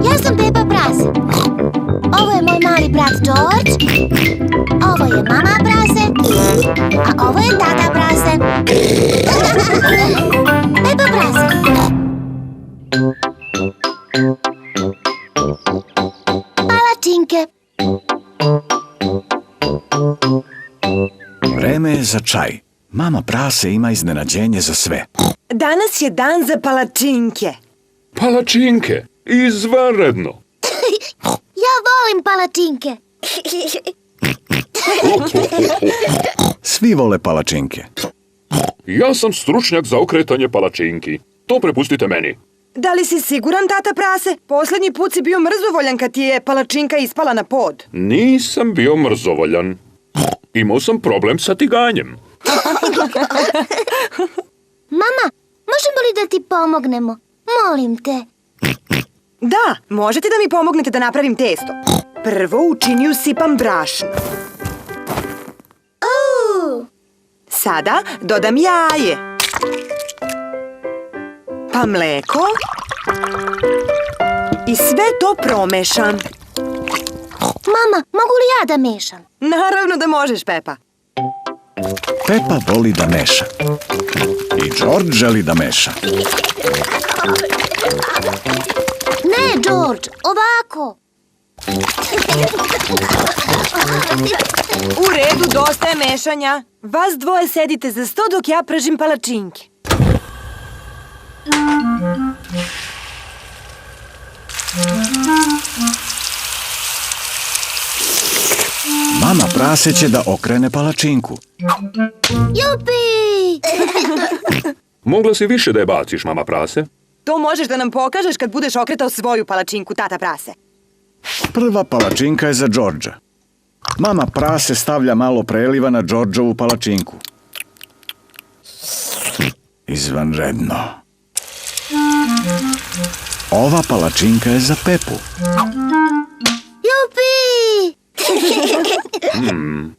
Ja sam Pepa Prase. Ovo je moj mali brat George. Ovo je mama Prase. A ovo je tata Prase. Pepa Prase. Palačinke. Vreme je za čaj. Mama Prase ima iznenađenje za sve. Danas je dan za palačinke. Palačinke, izvanredno. Ja volim palačinke. Svi vole palačinke. Ja sam stručnjak za okretanje palačinki. To prepustite meni. Da li si siguran, tata Prase? Poslednji put si bio mrzovoljan kad ti je palačinka ispala na pod. Nisam bio mrzovoljan. Imao sam problem sa tiganjem. Mama, možemo li da ti pomognemo? Molim te. Da, možete da mi pomognete da napravim testo. Prvo u činiju sipam brašno. Sada dodam jaje. Pa mleko. I sve to promešam. Mama, mogu li ja da mešam? Naravno da možeš, Pepa. Pepa voli da meša. I George želi da meša. Ne, George, ovako. U redu, dosta je mešanja. Vas dvoje sedite za sto dok ja pražim palačinke. Mama Prase će da okrene palačinku. Jupi! Mogla si više da je baciš, mama Prase. To možeš da nam pokažeš kad budeš okretao svoju palačinku, tata Prase. Prva palačinka je za Georgea. Mama Prase stavlja malo preliva na Georgeovu palačinku. Izvanredno. Ova palačinka je za Pepu. Jupi!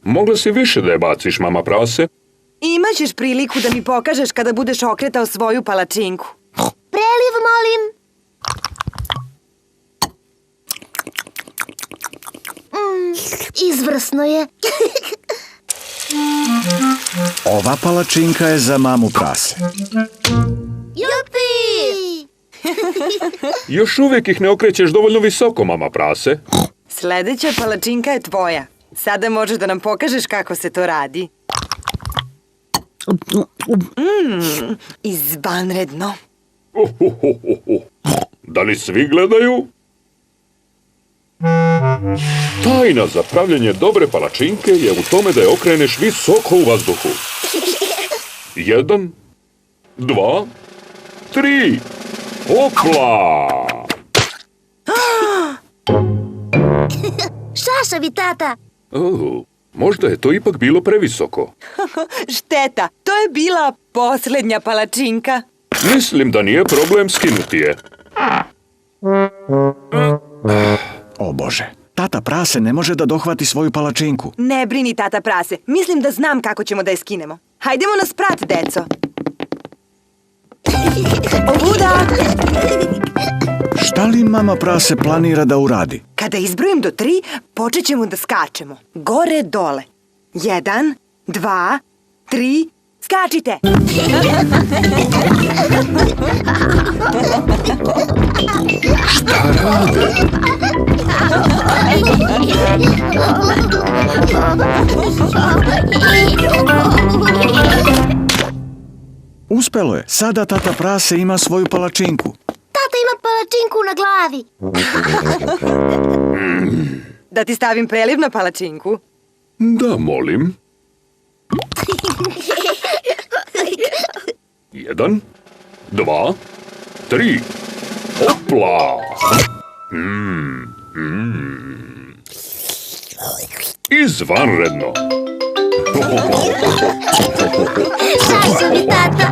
Mogla si više da je baciš, mama Prase. Imaćeš priliku da mi pokažeš kada budeš okretao svoju palačinku. Preliv, molim. Izvrsno je. Ova palačinka je za mamu Prase. Jupi! Još uvijek ih ne okrećeš dovoljno visoko, mama Prase. Sledeća palačinka je tvoja. Sada možeš da nam pokažeš kako se to radi. Izvanredno. Da li svi gledaju? Tajna za pravljenje dobre palačinke je u tome da je okreneš visoko u vazduhu. 1, 2, 3. Opla! Šašavi, tata. Možda je to ipak bilo previsoko. Šteta, to je bila poslednja palačinka. Mislim da nije problem skinuti je. O Bože, tata Prase ne može da dohvati svoju palačinku. Ne brini, tata Prase. Mislim da znam kako ćemo da je skinemo. Hajdemo na sprat, deco. Ovuda! Šta li mama Prase planira da uradi? Kada izbrojim do 3, počet ćemo da skačemo. Gore, dole. 1, 2, 3, skačite! Šta rade? Uspelo je. Sada tata Prase ima svoju palačinku. Tata ima palačinku na glavi. Da ti stavim preliv na palačinku? Da, molim. 1, 2, 3. Opla! Izvanredno! Šašavi, tata.